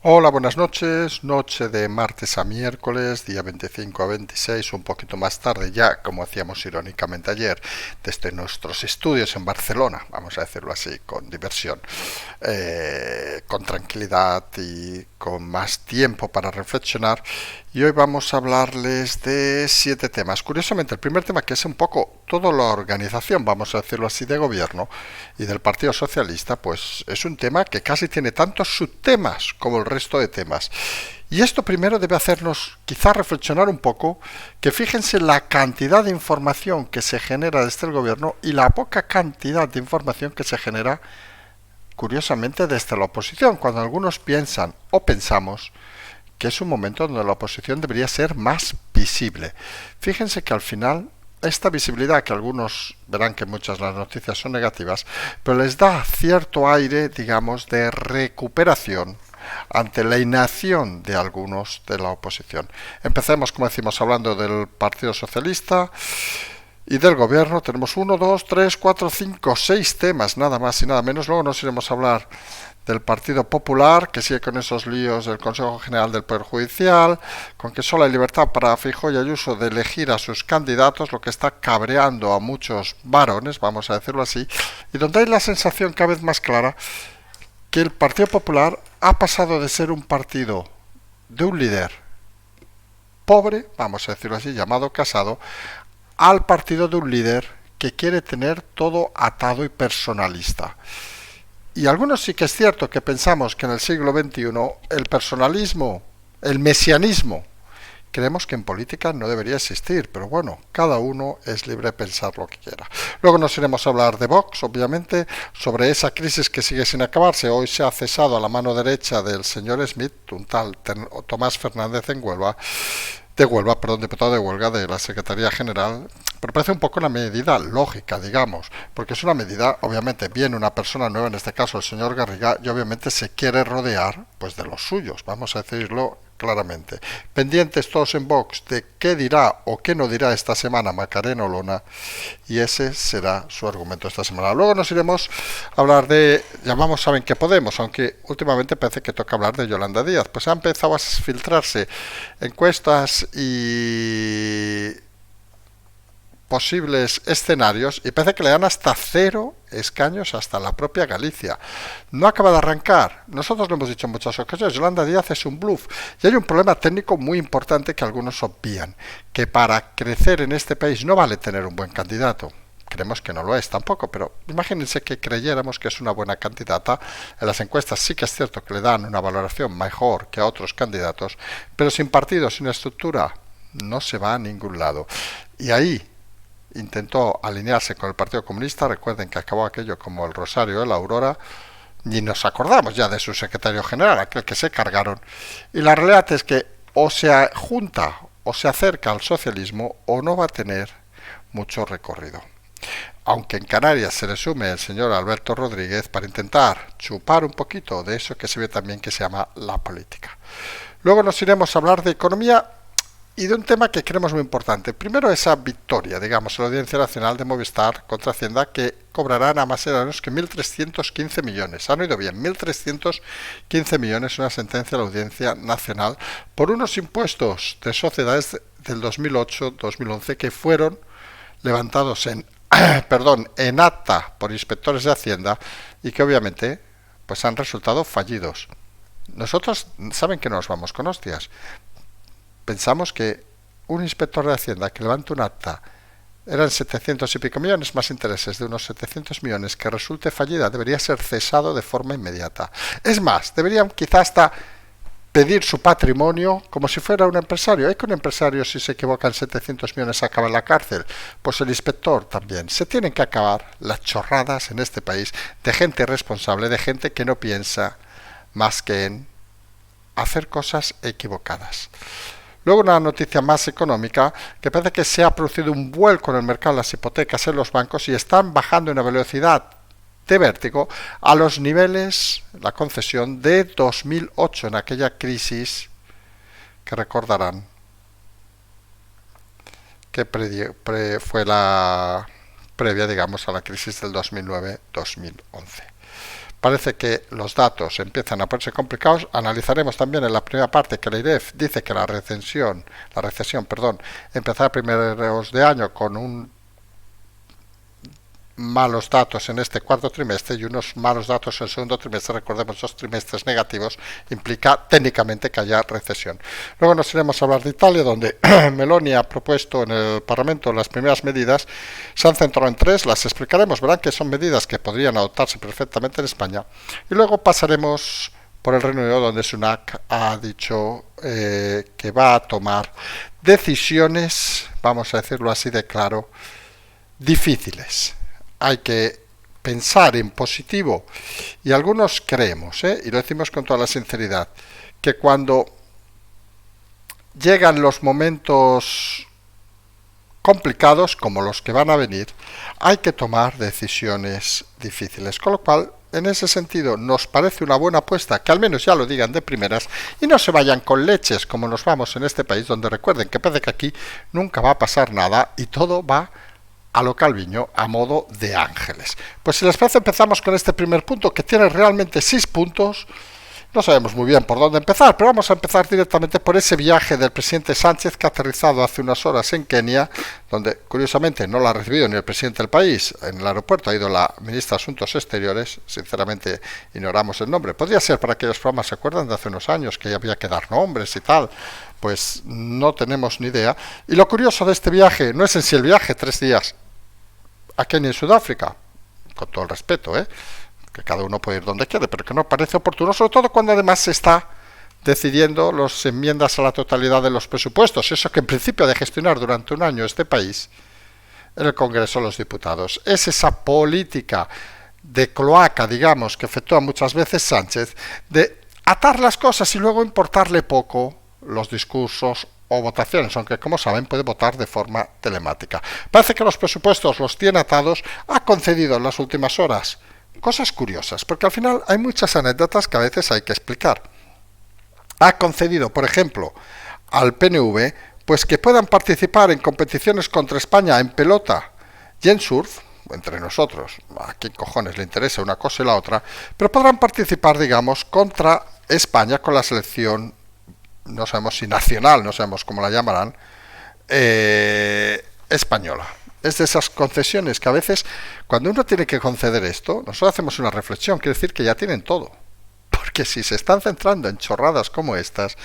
Hola, buenas noches. Noche de martes a miércoles, día 25 a 26, un poquito más tarde ya, como hacíamos irónicamente ayer, desde nuestros estudios en Barcelona, vamos a decirlo así, con diversión, con tranquilidad y con más tiempo para reflexionar. Y hoy vamos a hablarles de 7 temas. Curiosamente, el primer tema, que es un poco toda la organización, vamos a decirlo así, de gobierno y del Partido Socialista, pues es un tema que casi tiene tantos subtemas como el resto de temas. Y esto primero debe hacernos quizá reflexionar un poco, que fíjense la cantidad de información que se genera desde el gobierno y la poca cantidad de información que se genera, curiosamente, desde la oposición, cuando algunos piensan o pensamos que es un momento donde la oposición debería ser más visible. Fíjense que al final esta visibilidad, que algunos verán que muchas de las noticias son negativas, pero les da cierto aire, digamos, de recuperación ante la inacción de algunos de la oposición. Empecemos, como decimos, hablando del Partido Socialista y del gobierno. Tenemos 1, 2, 3, 4, 5, 6 temas, nada más y nada menos. Luego nos iremos a hablar del Partido Popular, que sigue con esos líos del Consejo General del Poder Judicial, con que solo hay libertad para Feijóo y Ayuso de elegir a sus candidatos, lo que está cabreando a muchos varones, vamos a decirlo así, y donde hay la sensación cada vez más clara que el Partido Popular ha pasado de ser un partido de un líder pobre, vamos a decirlo así, llamado Casado, al partido de un líder que quiere tener todo atado y personalista. Y algunos sí que es cierto que pensamos que en el siglo XXI el personalismo, el mesianismo, creemos que en política no debería existir, pero bueno, cada uno es libre de pensar lo que quiera. Luego nos iremos a hablar de Vox, obviamente, sobre esa crisis que sigue sin acabarse. Hoy se ha cesado a la mano derecha del señor Smith, un tal Tomás Fernández en Huelva, de Huelva, perdón, diputado de Huelga de la Secretaría General, pero parece un poco una medida lógica, digamos, porque es una medida, obviamente, viene una persona nueva, en este caso el señor Garriga, y obviamente se quiere rodear, pues, de los suyos, vamos a decirlo claramente. Pendientes todos en Vox de qué dirá o qué no dirá esta semana Macarena Olona, y ese será su argumento esta semana. Luego nos iremos a hablar de, llamamos Saben que Podemos, aunque últimamente parece que toca hablar de Yolanda Díaz, pues ha empezado a filtrarse encuestas y posibles escenarios y parece que le dan hasta 0 escaños hasta la propia Galicia. No acaba de arrancar. Nosotros lo hemos dicho en muchas ocasiones, Yolanda Díaz es un bluff. Y hay un problema técnico muy importante que algunos obvían, que para crecer en este país no vale tener un buen candidato. Creemos que no lo es tampoco, pero imagínense que creyéramos que es una buena candidata. En las encuestas sí que es cierto que le dan una valoración mejor que a otros candidatos, pero sin partido, sin estructura, no se va a ningún lado. Y ahí intentó alinearse con el Partido Comunista. Recuerden que acabó aquello como el Rosario de la Aurora, y nos acordamos ya de su secretario general, aquel que se cargaron. Y la realidad es que o se junta o se acerca al socialismo o no va a tener mucho recorrido. Aunque en Canarias se le sume el señor Alberto Rodríguez para intentar chupar un poquito de eso que se ve también que se llama la política. Luego nos iremos a hablar de economía y de un tema que creemos muy importante. Primero, esa victoria, digamos, en la Audiencia Nacional de Movistar contra Hacienda, que cobrará nada más y nada menos que 1.315 millones. Han oído bien, 1.315 millones, una sentencia de la Audiencia Nacional por unos impuestos de sociedades del 2008-2011 que fueron levantados en perdón, en acta por inspectores de Hacienda y que obviamente pues han resultado fallidos. Nosotros saben que no nos vamos con hostias. Pensamos que un inspector de Hacienda que levanta un acta eran 700 y pico millones más intereses de unos 700 millones que resulte fallida debería ser cesado de forma inmediata. Es más, deberían quizás hasta pedir su patrimonio como si fuera un empresario. ¿Es que un empresario, si se equivoca en 700 millones, acaba en la cárcel? Pues el inspector también. Se tienen que acabar las chorradas en este país de gente irresponsable, de gente que no piensa más que en hacer cosas equivocadas. Luego una noticia más económica, que parece que se ha producido un vuelco en el mercado de las hipotecas en los bancos y están bajando en una velocidad de vértigo a los niveles, la concesión de 2008, en aquella crisis que recordarán que fue la previa, digamos, a la crisis del 2009-2011. parece que los datos empiezan a ponerse complicados. Analizaremos también en la primera parte que la IREF dice que la recesión, empezará a primeros de año con un malos datos en este cuarto trimestre y unos malos datos en el segundo trimestre. Recordemos, 2 trimestres negativos implica técnicamente que haya recesión. Luego nos iremos a hablar de Italia, donde Meloni ha propuesto en el Parlamento las primeras medidas. Se han centrado en 3, las explicaremos, verán que son medidas que podrían adoptarse perfectamente en España. Y luego pasaremos por el Reino Unido, donde Sunak ha dicho que va a tomar decisiones, vamos a decirlo así de claro, difíciles. Hay que pensar en positivo y algunos creemos, y lo decimos con toda la sinceridad, que cuando llegan los momentos complicados como los que van a venir, hay que tomar decisiones difíciles. Con lo cual, en ese sentido, nos parece una buena apuesta que al menos ya lo digan de primeras y no se vayan con leches como nos vamos en este país, donde recuerden que parece que aquí nunca va a pasar nada y todo va a lo Calviño, a modo de ángeles. Pues si les parece, empezamos con este primer punto, que tiene realmente 6 puntos. No sabemos muy bien por dónde empezar, pero vamos a empezar directamente por ese viaje del presidente Sánchez, que ha aterrizado hace unas horas en Kenia, donde curiosamente no lo ha recibido ni el presidente del país. En el aeropuerto ha ido la ministra de Asuntos Exteriores, sinceramente ignoramos el nombre. Podría ser para aquellos programas, ¿se acuerdan de hace unos años que había que dar nombres y tal? Pues no tenemos ni idea. Y lo curioso de este viaje no es en sí el viaje, 3 días a Kenia y Sudáfrica, con todo el respeto, que cada uno puede ir donde quiere, pero que no parece oportuno, sobre todo cuando además se está decidiendo las enmiendas a la totalidad de los presupuestos, eso que en principio ha de gestionar durante un año este país en el Congreso de los Diputados. Es esa política de cloaca, digamos, que efectúa muchas veces Sánchez, de atar las cosas y luego importarle poco los discursos o votaciones, aunque como saben puede votar de forma telemática. Parece que los presupuestos los tiene atados, ha concedido en las últimas horas cosas curiosas, porque al final hay muchas anécdotas que a veces hay que explicar. Ha concedido, por ejemplo, al PNV, pues que puedan participar en competiciones contra España en pelota y en surf, entre nosotros, a quién cojones le interesa una cosa y la otra, pero podrán participar, digamos, contra España con la selección, no sabemos si nacional, no sabemos cómo la llamarán, española. Es de esas concesiones que a veces, cuando uno tiene que conceder esto, nosotros hacemos una reflexión, quiere decir que ya tienen todo. Porque si se están centrando en chorradas como estas,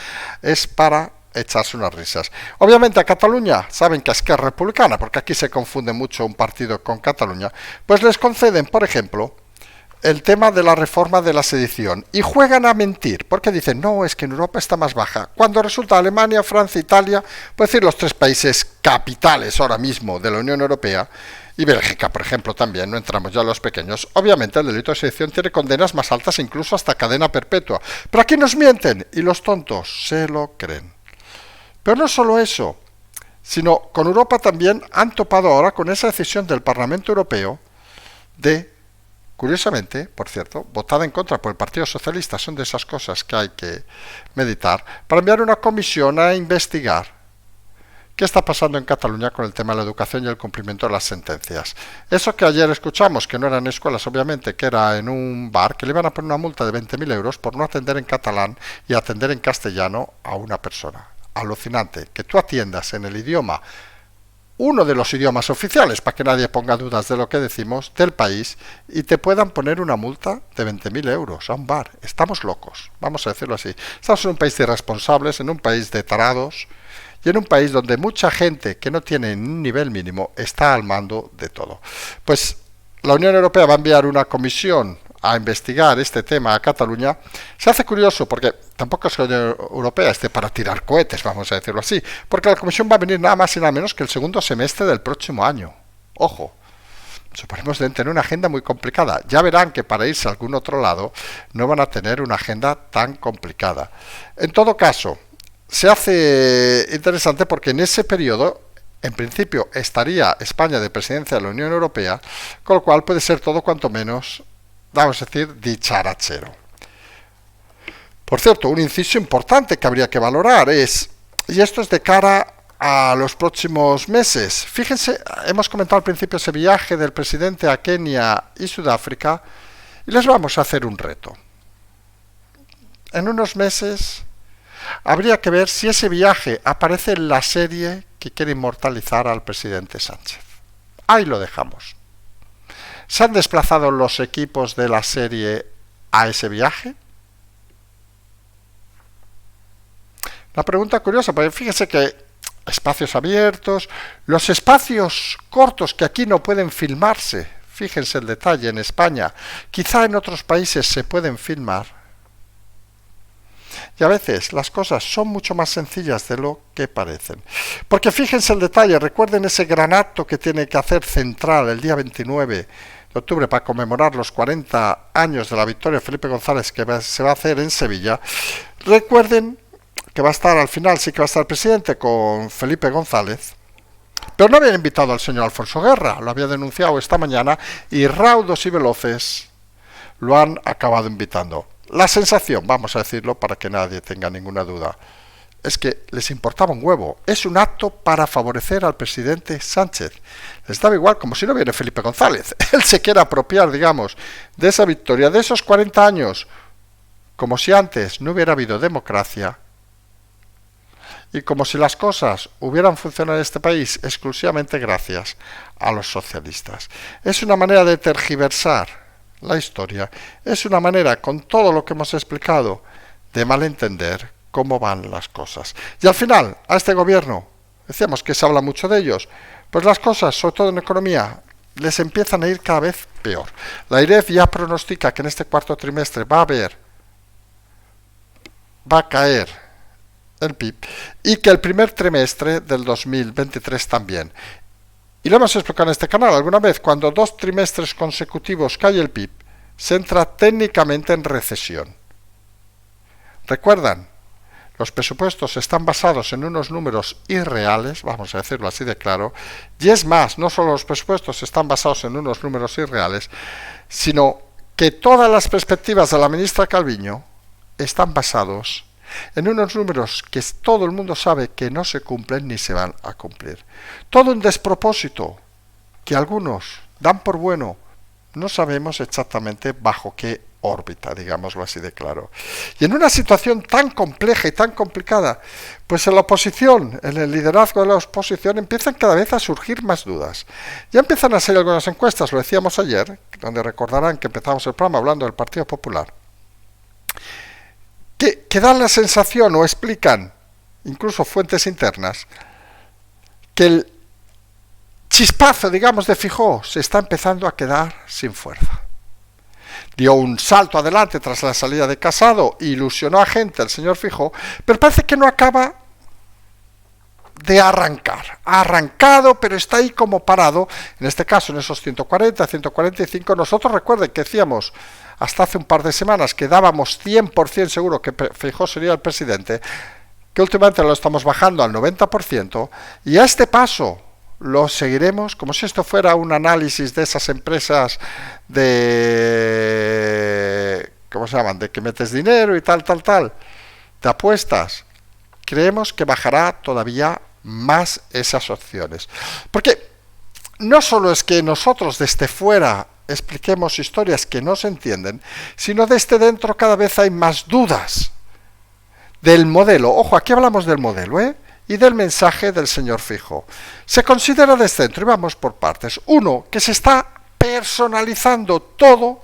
es para echarse unas risas. Obviamente a Cataluña, saben que es republicana, porque aquí se confunde mucho un partido con Cataluña, pues les conceden, por ejemplo, el tema de la reforma de la sedición y juegan a mentir, porque dicen, no, es que en Europa está más baja, cuando resulta Alemania, Francia, Italia, puede decir los 3 países capitales ahora mismo de la Unión Europea, y Bélgica, por ejemplo, también, no entramos ya a los pequeños. Obviamente el delito de sedición tiene condenas más altas, incluso hasta cadena perpetua, pero aquí nos mienten y los tontos se lo creen. Pero no solo eso, sino con Europa también han topado ahora con esa decisión del Parlamento Europeo de, curiosamente, por cierto, votada en contra por el Partido Socialista, son de esas cosas que hay que meditar, para enviar una comisión a investigar qué está pasando en Cataluña con el tema de la educación y el cumplimiento de las sentencias. Eso que ayer escuchamos, que no eran escuelas, obviamente, que era en un bar, que le iban a poner una multa de 20.000 euros por no atender en catalán y atender en castellano a una persona. Alucinante, que tú atiendas en el idioma, uno de los idiomas oficiales, para que nadie ponga dudas de lo que decimos, del país, y te puedan poner una multa de 20.000 euros a un bar. Estamos locos, vamos a decirlo así. Estamos en un país de irresponsables, en un país de tarados, y en un país donde mucha gente que no tiene un nivel mínimo está al mando de todo. Pues la Unión Europea va a enviar una comisión a investigar este tema a Cataluña. Se hace curioso porque tampoco es que la Unión Europea esté para tirar cohetes, vamos a decirlo así, porque la comisión va a venir nada más y nada menos que el segundo semestre del próximo año. Ojo, suponemos deben tener una agenda muy complicada. Ya verán que para irse a algún otro lado no van a tener una agenda tan complicada. En todo caso, se hace interesante porque en ese periodo, en principio, estaría España de presidencia de la Unión Europea, con lo cual puede ser todo cuanto menos, vamos a decir, dicharachero. Por cierto, un inciso importante que habría que valorar es, y esto es de cara a los próximos meses, fíjense, hemos comentado al principio ese viaje del presidente a Kenia y Sudáfrica, Y les vamos a hacer un reto. En unos meses habría que ver si ese viaje aparece en la serie que quiere inmortalizar al presidente Sánchez. Ahí lo dejamos. ¿Se han desplazado los equipos de la serie a ese viaje? Una pregunta curiosa, porque fíjese que espacios abiertos, los espacios cortos que aquí no pueden filmarse, fíjense el detalle, en España, quizá en otros países se pueden filmar. Y a veces las cosas son mucho más sencillas de lo que parecen. Porque fíjense el detalle, recuerden ese gran acto que tiene que hacer Central el día 29 de octubre para conmemorar los 40 años de la victoria de Felipe González que se va a hacer en Sevilla. Recuerden que va a estar al final, sí que va a estar el presidente con Felipe González, pero no habían invitado al señor Alfonso Guerra, lo había denunciado esta mañana y raudos y veloces lo han acabado invitando. La sensación, vamos a decirlo para que nadie tenga ninguna duda, es que les importaba un huevo. Es un acto para favorecer al presidente Sánchez. Les daba igual, como si no viene Felipe González. Él se quiere apropiar, digamos, de esa victoria, de esos 40 años, como si antes no hubiera habido democracia y como si las cosas hubieran funcionado en este país exclusivamente gracias a los socialistas. Es una manera de tergiversar la historia, es una manera, con todo lo que hemos explicado, de malentender cómo van las cosas. Y al final, a este gobierno, decíamos que se habla mucho de ellos, pues las cosas, sobre todo en economía, les empiezan a ir cada vez peor. La IREF ya pronostica que en este cuarto trimestre va a caer el PIB y que el primer trimestre del 2023 también. Y lo hemos explicado en este canal alguna vez, cuando 2 trimestres consecutivos cae el PIB, se entra técnicamente en recesión. ¿Recuerdan? Los presupuestos están basados en unos números irreales, vamos a decirlo así de claro, y es más, no solo los presupuestos están basados en unos números irreales, sino que todas las perspectivas de la ministra Calviño están basados en unos números que todo el mundo sabe que no se cumplen ni se van a cumplir. Todo un despropósito que algunos dan por bueno, no sabemos exactamente bajo qué órbita, digámoslo así de claro. Y en una situación tan compleja y tan complicada, pues en la oposición, en el liderazgo de la oposición, empiezan cada vez a surgir más dudas. Ya empiezan a salir algunas encuestas, lo decíamos ayer, donde recordarán que empezamos el programa hablando del Partido Popular, que dan la sensación o explican, incluso fuentes internas, que el chispazo, digamos, de Feijóo se está empezando a quedar sin fuerza. Dio un salto adelante tras la salida de Casado, ilusionó a gente el señor Feijóo, pero parece que no acaba de arrancar. Ha arrancado, pero está ahí como parado, en este caso en esos 140, 145. Nosotros recuerden que decíamos hasta hace un par de semanas que dábamos 100% seguro que Feijóo sería el presidente, que últimamente lo estamos bajando al 90%, y a este paso lo seguiremos como si esto fuera un análisis de esas empresas de, ¿cómo se llaman?, de que metes dinero y tal, de apuestas. Creemos que bajará todavía más esas opciones. Porque no solo es que nosotros desde fuera expliquemos historias que no se entienden, sino desde dentro cada vez hay más dudas del modelo. Ojo, aquí hablamos del modelo, y del mensaje del señor Feijóo. Se considera desde dentro, y vamos por partes. Uno, que se está personalizando todo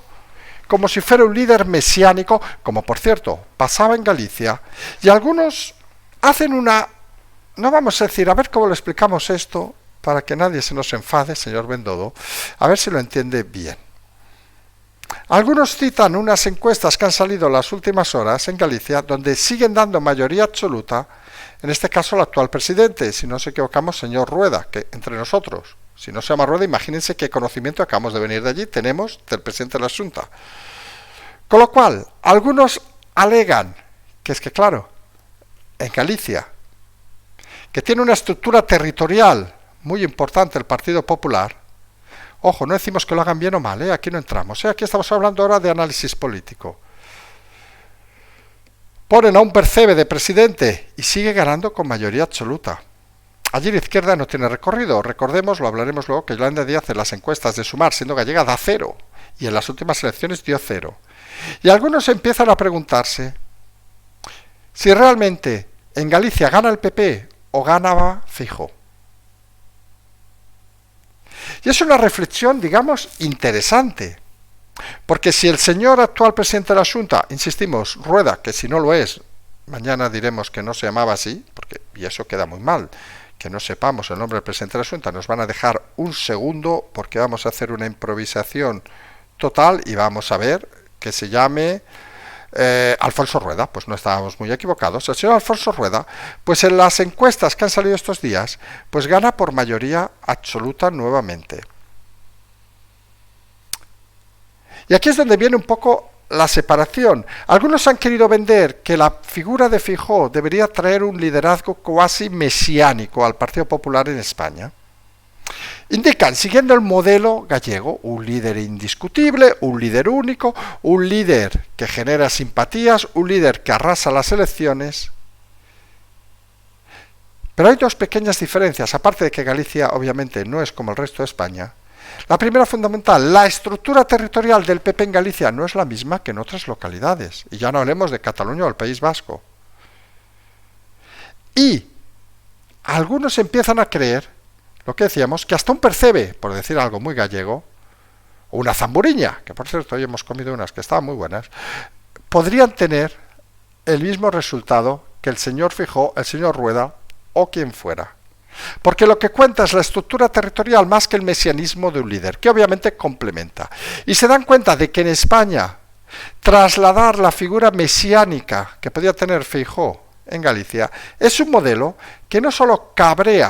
como si fuera un líder mesiánico, como por cierto pasaba en Galicia, y algunos hacen una, no vamos a decir, a ver cómo le explicamos esto, para que nadie se nos enfade, señor Bendodo, a ver si lo entiende bien. Algunos citan unas encuestas que han salido las últimas horas en Galicia, donde siguen dando mayoría absoluta, en este caso el actual presidente, si no nos equivocamos, señor Rueda, que entre nosotros, si no se llama Rueda, imagínense qué conocimiento acabamos de venir de allí, tenemos del presidente de la Xunta. Con lo cual, algunos alegan que es que, claro, en Galicia, que tiene una estructura territorial muy importante el Partido Popular, ojo, no decimos que lo hagan bien o mal, aquí no entramos, aquí estamos hablando ahora de análisis político. Ponen a un Percebe de presidente y sigue ganando con mayoría absoluta. Allí la izquierda no tiene recorrido, recordemos, lo hablaremos luego, que Yolanda Díaz en las encuestas de Sumar, siendo gallega, da 0, y en las últimas elecciones dio 0. Y algunos empiezan a preguntarse si realmente en Galicia gana el PP o ganaba Feijóo. Y es una reflexión, digamos, interesante. Porque si el señor actual presidente de la Xunta, insistimos, Rueda, que si no lo es, mañana diremos que no se llamaba así, y eso queda muy mal, que no sepamos el nombre del presidente de la Xunta, nos van a dejar un segundo porque vamos a hacer una improvisación total y vamos a ver que se llame Alfonso Rueda. Pues no estábamos muy equivocados. El señor Alfonso Rueda, pues en las encuestas que han salido estos días, pues gana por mayoría absoluta nuevamente. Y aquí es donde viene un poco la separación. Algunos han querido vender que la figura de Feijóo debería traer un liderazgo cuasi mesiánico al Partido Popular en España. Indican, siguiendo el modelo gallego, un líder indiscutible, un líder único, un líder que genera simpatías, un líder que arrasa las elecciones. Pero hay dos pequeñas diferencias, aparte de que Galicia obviamente no es como el resto de España. La primera fundamental, la estructura territorial del PP en Galicia no es la misma que en otras localidades. Y ya no hablemos de Cataluña o el País Vasco. Y algunos empiezan a creer, lo que decíamos, que hasta un percebe, por decir algo muy gallego, o una zamburiña, que por cierto hoy hemos comido unas que estaban muy buenas, podrían tener el mismo resultado que el señor Feijóo, el señor Rueda o quien fuera. Porque lo que cuenta es la estructura territorial más que el mesianismo de un líder, que obviamente complementa. Y se dan cuenta de que en España trasladar la figura mesiánica que podía tener Feijóo en Galicia es un modelo que no solo cabrea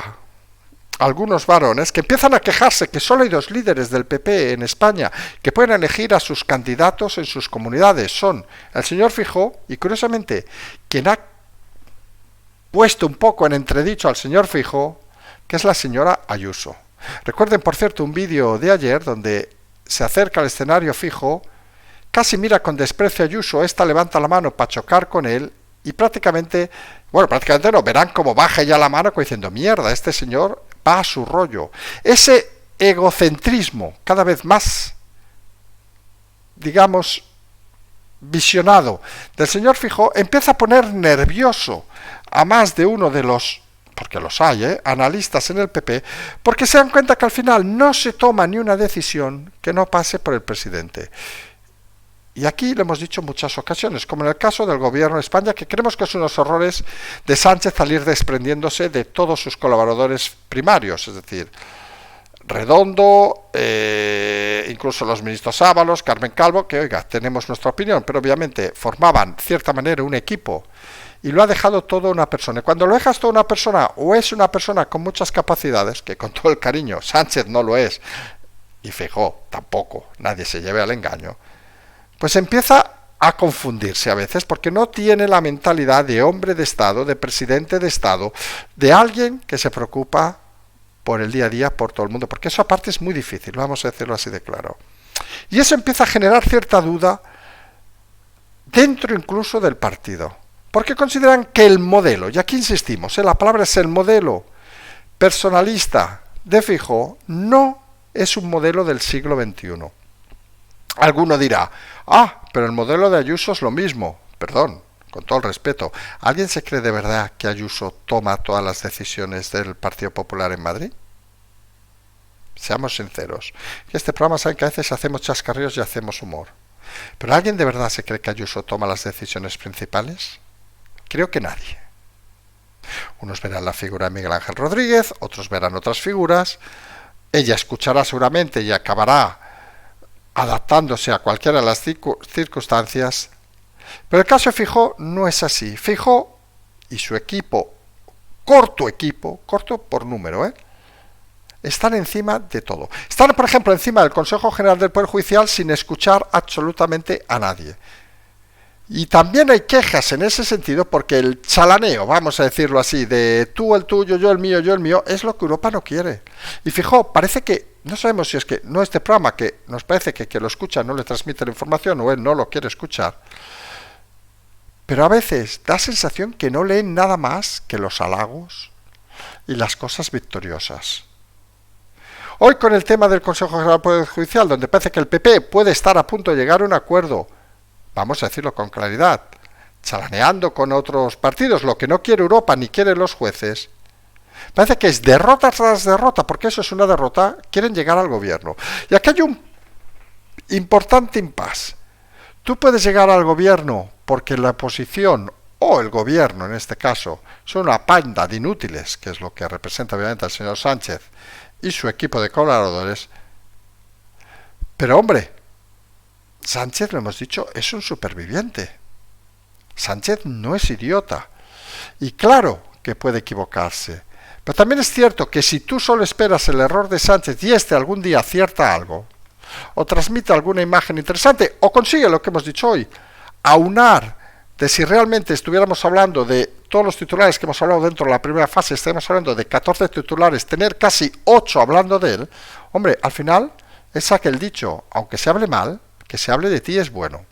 a algunos varones que empiezan a quejarse que solo hay dos líderes del PP en España que pueden elegir a sus candidatos en sus comunidades, son el señor Feijóo y curiosamente quien ha puesto un poco en entredicho al señor Feijóo, que es la señora Ayuso. Recuerden, por cierto, un vídeo de ayer donde se acerca al escenario Feijóo, casi mira con desprecio a Ayuso, esta levanta la mano para chocar con él y prácticamente no, verán cómo baja ya la mano diciendo, mierda, este señor va a su rollo. Ese egocentrismo cada vez más, digamos, visionado del señor Feijóo empieza a poner nervioso a más de uno de los, porque los hay, analistas en el PP, porque se dan cuenta que al final no se toma ni una decisión que no pase por el presidente. Y aquí lo hemos dicho en muchas ocasiones, como en el caso del gobierno de España, que creemos que es unos horrores de Sánchez salir desprendiéndose de todos sus colaboradores primarios, es decir, Redondo, incluso los ministros Ábalos, Carmen Calvo, que oiga, tenemos nuestra opinión, pero obviamente formaban de cierta manera un equipo y lo ha dejado todo una persona. Y cuando lo dejas todo una persona, o es una persona con muchas capacidades, que con todo el cariño, Sánchez no lo es, y Feijóo tampoco, nadie se lleve al engaño, pues empieza a confundirse a veces, porque no tiene la mentalidad de hombre de Estado, de presidente de Estado, de alguien que se preocupa por el día a día, por todo el mundo, porque eso aparte es muy difícil, vamos a decirlo así de claro. Y eso empieza a generar cierta duda dentro incluso del partido, porque consideran que el modelo, y aquí insistimos, la palabra es el modelo personalista de Feijóo, no es un modelo del siglo XXI. Alguno dirá, pero el modelo de Ayuso es lo mismo, perdón, con todo el respeto, ¿alguien se cree de verdad que Ayuso toma todas las decisiones del Partido Popular en Madrid? Seamos sinceros. En este programa saben que a veces hacemos chascarrillos y hacemos humor. ¿Pero alguien de verdad se cree que Ayuso toma las decisiones principales? Creo que nadie. Unos verán la figura de Miguel Ángel Rodríguez, otros verán otras figuras. Ella escuchará seguramente y acabará adaptándose a cualquiera de las circunstancias. Pero el caso de Feijóo no es así. Feijóo y su equipo, corto por número, están encima de todo. Están, por ejemplo, encima del Consejo General del Poder Judicial sin escuchar absolutamente a nadie. Y también hay quejas en ese sentido porque el chalaneo, vamos a decirlo así, de tú el tuyo, yo el mío, es lo que Europa no quiere. Y Feijóo parece que, no sabemos si es que no este programa, que nos parece que quien lo escucha no le transmite la información o él no lo quiere escuchar, pero a veces da sensación que no leen nada más que los halagos y las cosas victoriosas. Hoy con el tema del Consejo General del Poder Judicial, donde parece que el PP puede estar a punto de llegar a un acuerdo, vamos a decirlo con claridad, chalaneando con otros partidos, lo que no quiere Europa ni quieren los jueces, parece que es derrota tras derrota, porque eso es una derrota, quieren llegar al gobierno. Y aquí hay un importante impasse. Tú puedes llegar al gobierno porque la oposición o el gobierno, en este caso, son una panda de inútiles, que es lo que representa obviamente al señor Sánchez y su equipo de colaboradores. Pero hombre, Sánchez, lo hemos dicho, es un superviviente. Sánchez no es idiota. Y claro que puede equivocarse. Pero también es cierto que si tú solo esperas el error de Sánchez y este algún día acierta algo, o transmite alguna imagen interesante, o consigue lo que hemos dicho hoy, aunar de si realmente estuviéramos hablando de todos los titulares que hemos hablado dentro de la primera fase, estaríamos hablando de 14 titulares, tener casi 8 hablando de él, hombre, al final es aquel dicho, aunque se hable mal, que se hable de ti es bueno.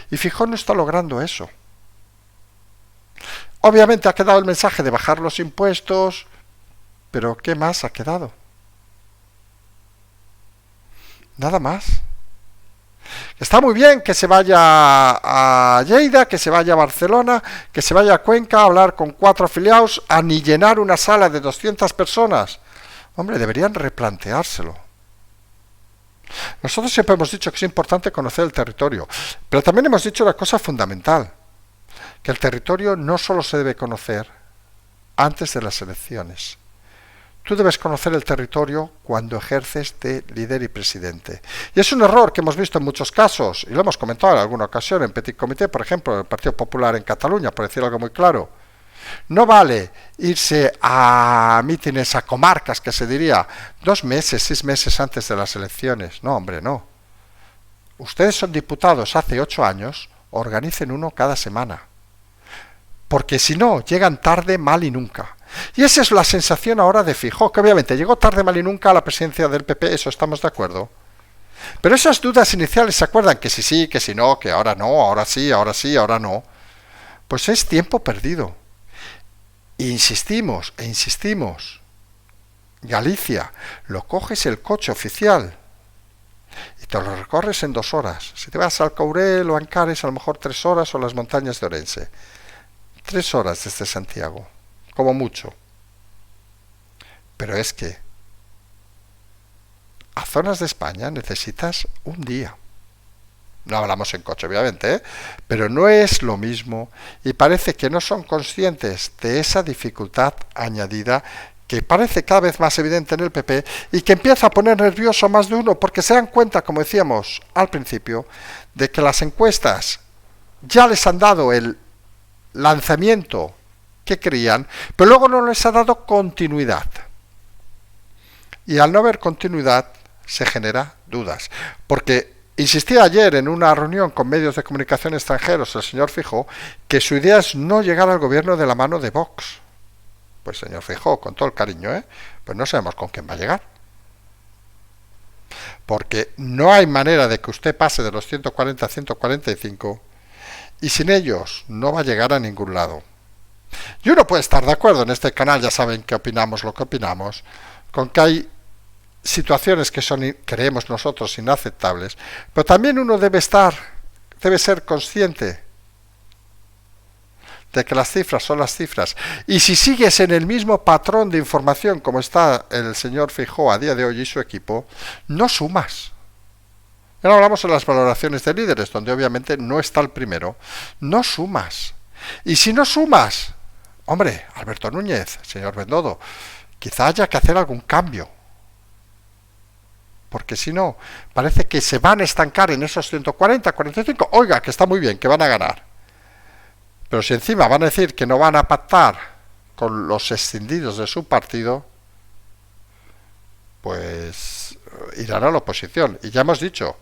Y Feijóo no está logrando eso. Obviamente ha quedado el mensaje de bajar los impuestos, pero ¿qué más ha quedado? Nada más. Está muy bien que se vaya a Lleida, que se vaya a Barcelona, que se vaya a Cuenca a hablar con 4 afiliados, a ni llenar una sala de 200 personas. Hombre, deberían replanteárselo. Nosotros siempre hemos dicho que es importante conocer el territorio, pero también hemos dicho una cosa fundamental, que el territorio no solo se debe conocer antes de las elecciones. Tú debes conocer el territorio cuando ejerces de líder y presidente. Y es un error que hemos visto en muchos casos, y lo hemos comentado en alguna ocasión, en Petit Comité, por ejemplo, en el Partido Popular en Cataluña, por decir algo muy claro. No vale irse a mítines, a comarcas, que se diría 2 meses, 6 meses antes de las elecciones. No, hombre, no. Ustedes son diputados hace 8 años, organicen uno cada semana. Porque si no, llegan tarde, mal y nunca. Y esa es la sensación ahora de Feijóo, que obviamente llegó tarde, mal y nunca a la presidencia del PP, eso estamos de acuerdo. Pero esas dudas iniciales, ¿se acuerdan? Que sí, que si no, que ahora no, ahora sí, ahora no. Pues es tiempo perdido. E insistimos. Galicia, lo coges el coche oficial y te lo recorres en 2 horas. Si te vas al Courel o a Ancares, a lo mejor 3 horas, o las montañas de Orense. 3 horas desde Santiago, como mucho. Pero es que a zonas de España necesitas un día. No hablamos en coche, obviamente, ¿eh? Pero no es lo mismo y parece que no son conscientes de esa dificultad añadida que parece cada vez más evidente en el PP y que empieza a poner nervioso a más de uno porque se dan cuenta, como decíamos al principio, de que las encuestas ya les han dado el lanzamiento que querían, pero luego no les ha dado continuidad. Y al no haber continuidad se genera dudas, porque insistía ayer en una reunión con medios de comunicación extranjeros el señor Feijóo que su idea es no llegar al gobierno de la mano de Vox. Pues señor Feijóo, con todo el cariño, pues no sabemos con quién va a llegar. Porque no hay manera de que usted pase de los 140 a 145 y sin ellos no va a llegar a ningún lado. Y uno puede estar de acuerdo, en este canal ya saben que opinamos lo que opinamos, con que hay situaciones que son, creemos nosotros, inaceptables, pero también uno debe ser consciente de que las cifras son las cifras. Y si sigues en el mismo patrón de información como está el señor Feijóo a día de hoy y su equipo, no sumas. Ahora hablamos de las valoraciones de líderes, donde obviamente no está el primero. No sumas. Y si no sumas, hombre, Alberto Núñez, señor Bendodo, quizá haya que hacer algún cambio. Porque si no, parece que se van a estancar en esos 140, 45. Oiga, que está muy bien, que van a ganar. Pero si encima van a decir que no van a pactar con los escindidos de su partido, pues irán a la oposición. Y ya hemos dicho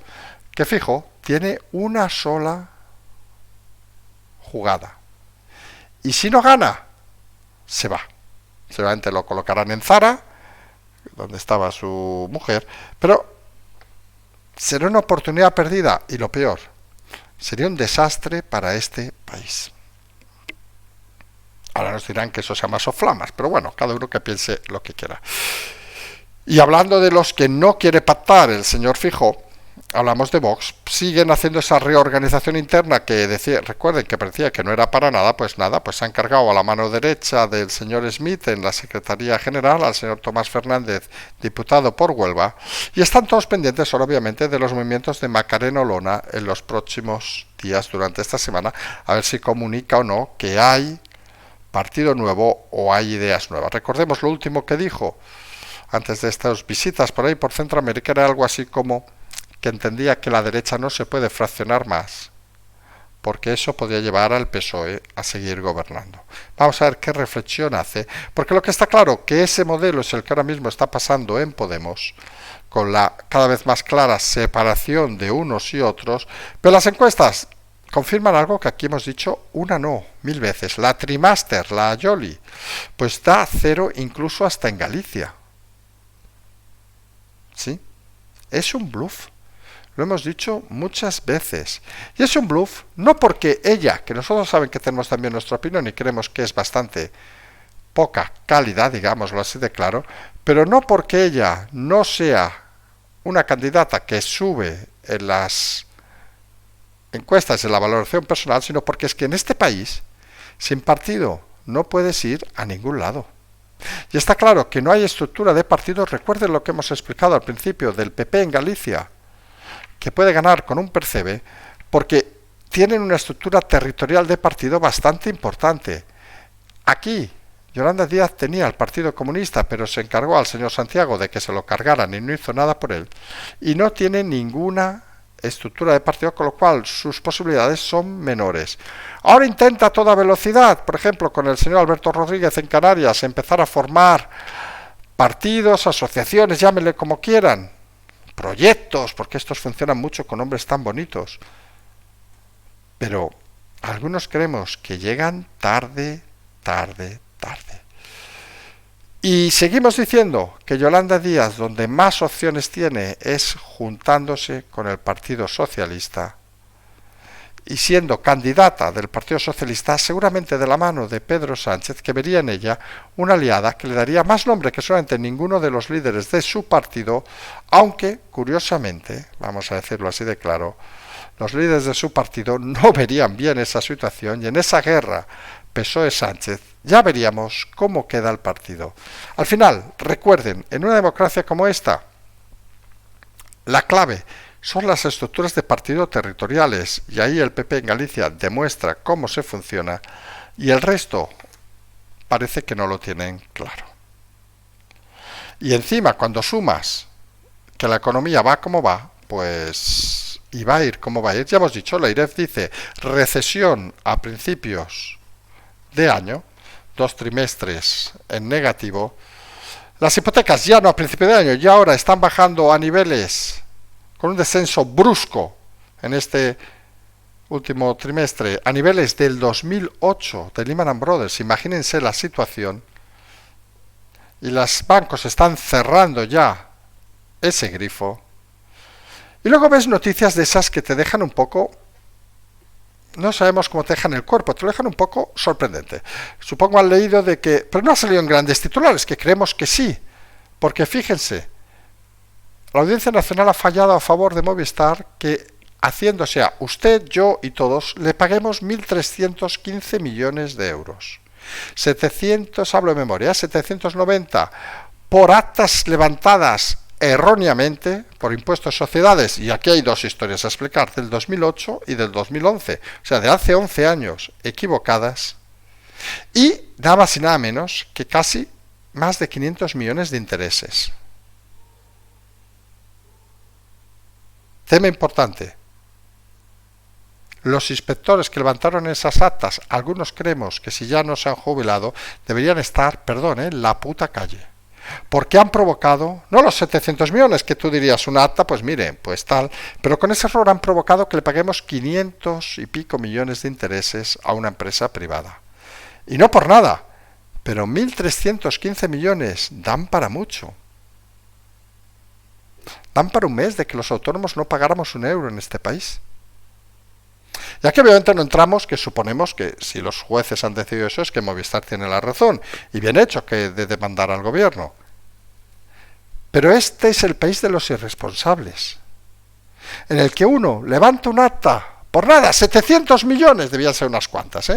que Feijóo tiene una sola jugada. Y si no gana, se va. Seguramente lo colocarán en Zara, donde estaba su mujer, pero será una oportunidad perdida y lo peor, sería un desastre para este país. Ahora nos dirán que eso se llama soflamas, pero bueno, cada uno que piense lo que quiera. Y hablando de los que no quiere pactar el señor Feijóo, hablamos de Vox, siguen haciendo esa reorganización interna que decía, recuerden que parecía que no era para nada, pues nada, pues se han cargado a la mano derecha del señor Smith en la Secretaría General, al señor Tomás Fernández, diputado por Huelva, y están todos pendientes ahora obviamente de los movimientos de Macarena Olona en los próximos días durante esta semana, a ver si comunica o no que hay partido nuevo o hay ideas nuevas. Recordemos lo último que dijo antes de estas visitas por ahí por Centroamérica, era algo así como que entendía que la derecha no se puede fraccionar más, porque eso podría llevar al PSOE a seguir gobernando. Vamos a ver qué reflexión hace, porque lo que está claro que ese modelo es el que ahora mismo está pasando en Podemos, con la cada vez más clara separación de unos y otros, pero las encuestas confirman algo que aquí hemos dicho mil veces. La Trimaster, la Yoli, pues da cero incluso hasta en Galicia. ¿Sí? Es un bluff. Lo hemos dicho muchas veces. Y es un bluff no porque ella, que nosotros saben que tenemos también nuestra opinión y creemos que es bastante poca calidad, digámoslo así de claro, pero no porque ella no sea una candidata que sube en las encuestas en la valoración personal, sino porque es que en este país, sin partido, no puedes ir a ningún lado. Y está claro que no hay estructura de partidos. Recuerden lo que hemos explicado al principio del PP en Galicia, que puede ganar con un percebe, porque tienen una estructura territorial de partido bastante importante. Aquí, Yolanda Díaz tenía el Partido Comunista, pero se encargó al señor Santiago de que se lo cargaran y no hizo nada por él, y no tiene ninguna estructura de partido, con lo cual sus posibilidades son menores. Ahora intenta a toda velocidad, por ejemplo, con el señor Alberto Rodríguez en Canarias, empezar a formar partidos, asociaciones, llámenle como quieran, proyectos, porque estos funcionan mucho con nombres tan bonitos. Pero algunos creemos que llegan tarde. Y seguimos diciendo que Yolanda Díaz, donde más opciones tiene, es juntándose con el Partido Socialista y siendo candidata del Partido Socialista, seguramente de la mano de Pedro Sánchez, que vería en ella una aliada que le daría más nombre que solamente ninguno de los líderes de su partido, aunque, curiosamente, vamos a decirlo así de claro, los líderes de su partido no verían bien esa situación, y en esa guerra PSOE-Sánchez ya veríamos cómo queda el partido. Al final, recuerden, en una democracia como esta, la clave son las estructuras de partido territoriales, y ahí el PP en Galicia demuestra cómo se funciona, y el resto parece que no lo tienen claro. Y encima, cuando sumas que la economía va como va, pues y va a ir como va a ir, ya hemos dicho, la IREF dice recesión a principios de año, 2 trimestres en negativo. Las hipotecas ya no a principio de año, ya ahora están bajando a niveles con un descenso brusco en este último trimestre, a niveles del 2008 de Lehman Brothers. Imagínense la situación. Y los bancos están cerrando ya ese grifo. Y luego ves noticias de esas que te dejan un poco, no sabemos cómo te dejan el cuerpo, te lo dejan un poco sorprendente. Supongo han leído de que, pero no ha salido en grandes titulares, que creemos que sí, porque fíjense, la Audiencia Nacional ha fallado a favor de Movistar que, haciéndose a usted, yo y todos, le paguemos 1.315 millones de euros. 700, hablo de memoria, 790 por actas levantadas erróneamente por impuestos de sociedades, y aquí hay dos historias a explicar, del 2008 y del 2011, o sea, de hace 11 años equivocadas, y nada más y nada menos que casi más de 500 millones de intereses. Tema importante. Los inspectores que levantaron esas actas, algunos creemos que si ya no se han jubilado, deberían estar, en la puta calle. Porque han provocado, no los 700 millones que tú dirías una acta, pues mire, pues tal, pero con ese error han provocado que le paguemos 500 y pico millones de intereses a una empresa privada. Y no por nada, pero 1.315 millones dan para mucho. Dan para un mes de que los autónomos no pagáramos un euro en este país. Ya que obviamente no entramos, que suponemos que si los jueces han decidido eso es que Movistar tiene la razón, y bien hecho que de demandar al gobierno. Pero este es el país de los irresponsables, en el que uno levanta un acta, por nada, 700 millones, debían ser unas cuantas,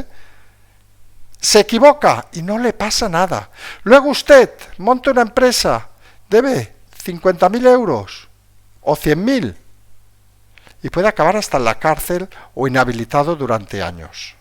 se equivoca y no le pasa nada. Luego usted monta una empresa, debe 50.000 euros o 100.000 y puede acabar hasta en la cárcel o inhabilitado durante años.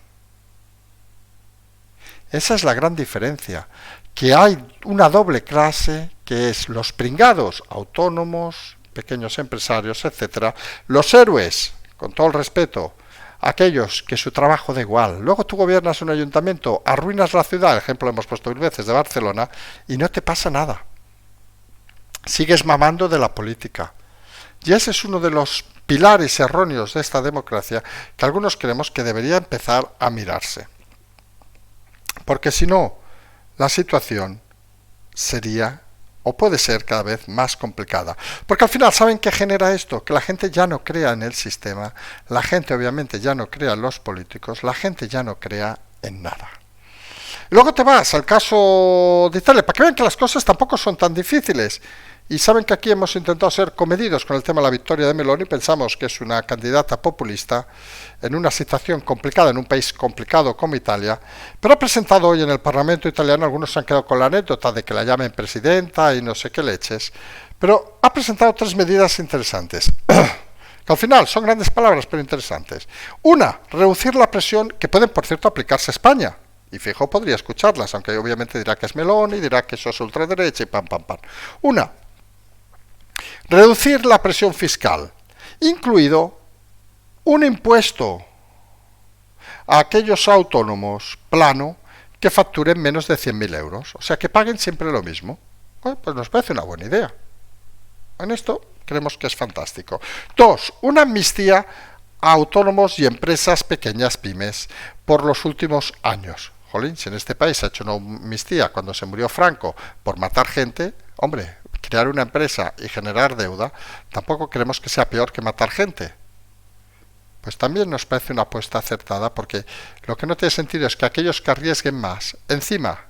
Esa es la gran diferencia, que hay una doble clase, que es los pringados, autónomos, pequeños empresarios, etcétera, los héroes, con todo el respeto, aquellos que su trabajo da igual. Luego tú gobiernas un ayuntamiento, arruinas la ciudad, el ejemplo lo hemos puesto 1000 veces de Barcelona, y no te pasa nada. Sigues mamando de la política. Y ese es uno de los pilares erróneos de esta democracia que algunos creemos que debería empezar a mirarse. Porque si no, la situación sería o puede ser cada vez más complicada. Porque al final, ¿saben qué genera esto? Que la gente ya no crea en el sistema, la gente obviamente ya no crea en los políticos, la gente ya no crea en nada. Luego te vas al caso de Italia, para que vean que las cosas tampoco son tan difíciles. Y saben que aquí hemos intentado ser comedidos con el tema de la victoria de Meloni, pensamos que es una candidata populista en una situación complicada, en un país complicado como Italia, pero ha presentado hoy en el Parlamento italiano, algunos se han quedado con la anécdota de que la llamen presidenta y no sé qué leches, pero ha presentado 3 medidas interesantes, que al final son grandes palabras pero interesantes. Una, reducir la presión, que pueden por cierto aplicarse a España, y fijo podría escucharlas, aunque obviamente dirá que es Meloni, dirá que eso es ultraderecha y pam. Una, reducir la presión fiscal, incluido un impuesto a aquellos autónomos plano que facturen menos de 100.000 euros, o sea que paguen siempre lo mismo. Bueno, pues nos parece una buena idea. En esto creemos que es fantástico. 2, una amnistía a autónomos y empresas pequeñas, pymes, por los últimos años. Jolín, si en este país se ha hecho una amnistía cuando se murió Franco por matar gente, hombre, crear una empresa y generar deuda, tampoco creemos que sea peor que matar gente. Pues también nos parece una apuesta acertada, porque lo que no tiene sentido es que aquellos que arriesguen más, encima,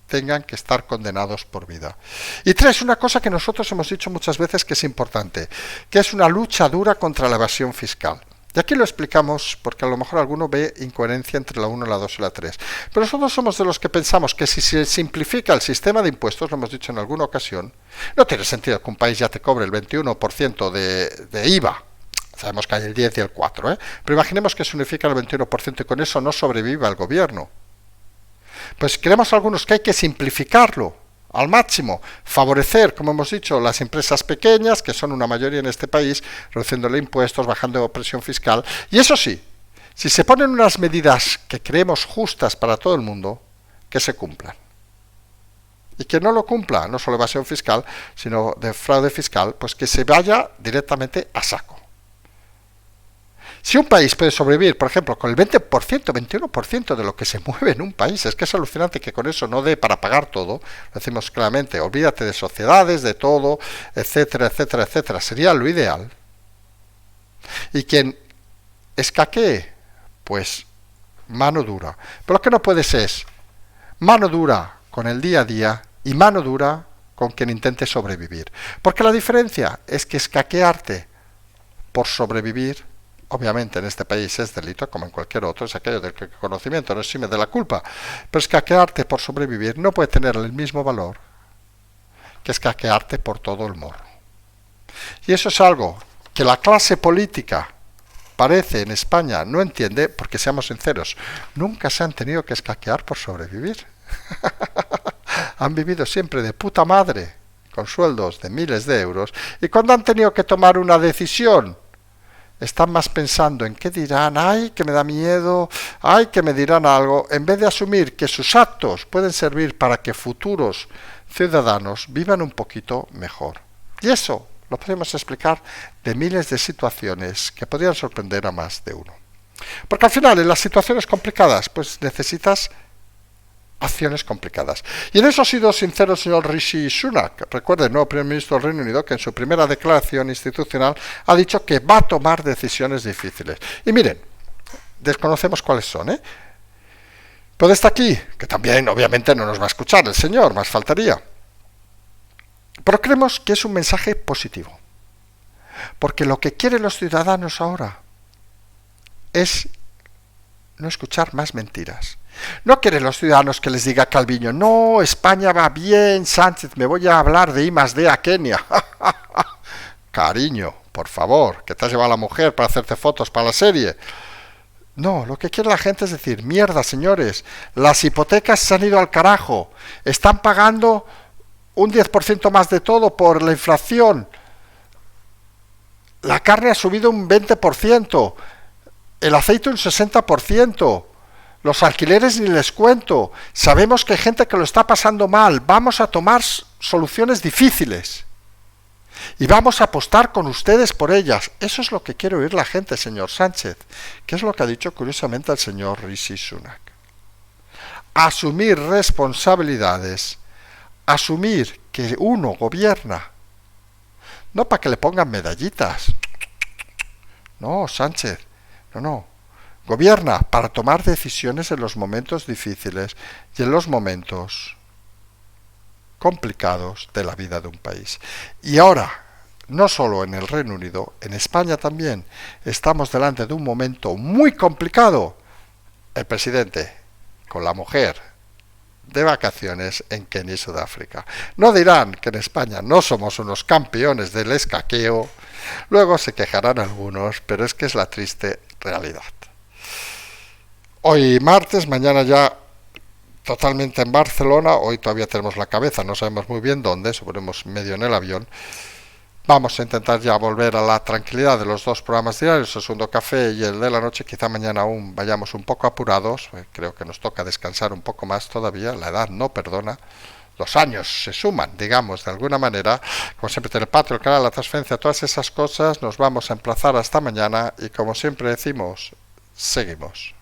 tengan que estar condenados por vida. Y 3, una cosa que nosotros hemos dicho muchas veces que es importante, que es una lucha dura contra la evasión fiscal. Y aquí lo explicamos porque a lo mejor alguno ve incoherencia entre la 1, la 2 y la 3. Pero nosotros somos de los que pensamos que si se simplifica el sistema de impuestos, lo hemos dicho en alguna ocasión, no tiene sentido que un país ya te cobre el 21% de IVA. Sabemos que hay el 10 y el 4, pero imaginemos que se unifica el 21% y con eso no sobreviva el gobierno. Pues creemos algunos que hay que simplificarlo al máximo, favorecer, como hemos dicho, las empresas pequeñas, que son una mayoría en este país, reduciéndole impuestos, bajando presión fiscal. Y eso sí, si se ponen unas medidas que creemos justas para todo el mundo, que se cumplan. Y que no lo cumpla, no solo evasión fiscal, sino de fraude fiscal, pues que se vaya directamente a saco. Si un país puede sobrevivir, por ejemplo, con el 20%, 21% de lo que se mueve en un país, es que es alucinante que con eso no dé para pagar todo, lo decimos claramente, olvídate de sociedades, de todo, etcétera, etcétera, etcétera, sería lo ideal. Y quien escaquee, pues mano dura. Pero lo que no puedes es mano dura con el día a día y mano dura con quien intente sobrevivir. Porque la diferencia es que escaquearte por sobrevivir, obviamente en este país es delito, como en cualquier otro, es aquello del que el conocimiento no exime de la culpa, pero escaquearte por sobrevivir no puede tener el mismo valor que escaquearte por todo el morro. Y eso es algo que la clase política parece en España no entiende, porque seamos sinceros, nunca se han tenido que escaquear por sobrevivir. Han vivido siempre de puta madre, con sueldos de miles de euros, y cuando han tenido que tomar una decisión, están más pensando en qué dirán, ay, que me da miedo, ay, que me dirán algo, en vez de asumir que sus actos pueden servir para que futuros ciudadanos vivan un poquito mejor. Y eso lo podemos explicar de miles de situaciones que podrían sorprender a más de uno. Porque al final, en las situaciones complicadas, pues necesitas acciones complicadas. Y en eso ha sido sincero el señor Rishi Sunak, recuerde, el nuevo primer ministro del Reino Unido, que en su primera declaración institucional ha dicho que va a tomar decisiones difíciles. Y miren, desconocemos cuáles son, Pero está aquí, que también obviamente no nos va a escuchar el señor, más faltaría. Pero creemos que es un mensaje positivo, porque lo que quieren los ciudadanos ahora es no escuchar más mentiras. No quieren los ciudadanos que les diga Calviño, no, España va bien, Sánchez, me voy a hablar de I+D a Kenia. Cariño, por favor, que te has llevado a la mujer para hacerte fotos para la serie. No, lo que quiere la gente es decir, mierda, señores, las hipotecas se han ido al carajo, están pagando un 10% más de todo por la inflación, la carne ha subido un 20%, el aceite un 60%, los alquileres ni les cuento, sabemos que hay gente que lo está pasando mal, vamos a tomar soluciones difíciles y vamos a apostar con ustedes por ellas. Eso es lo que quiere oír la gente, señor Sánchez, que es lo que ha dicho curiosamente el señor Rishi Sunak. Asumir responsabilidades, asumir que uno gobierna, no para que le pongan medallitas. No, Sánchez, no. Gobierna para tomar decisiones en los momentos difíciles y en los momentos complicados de la vida de un país. Y ahora, no solo en el Reino Unido, en España también, estamos delante de un momento muy complicado. El presidente con la mujer de vacaciones en Kenia y Sudáfrica. No dirán que en España no somos unos campeones del escaqueo, luego se quejarán algunos, pero es que es la triste realidad. Hoy martes, mañana ya totalmente en Barcelona, hoy todavía tenemos la cabeza, no sabemos muy bien dónde, subiremos medio en el avión. Vamos a intentar ya volver a la tranquilidad de los dos programas diarios, el segundo café y el de la noche. Quizá mañana aún vayamos un poco apurados, creo que nos toca descansar un poco más todavía, la edad no perdona, los años se suman, digamos, de alguna manera. Como siempre, Telepatrio, el canal, la transferencia, todas esas cosas, nos vamos a emplazar hasta mañana y como siempre decimos, seguimos.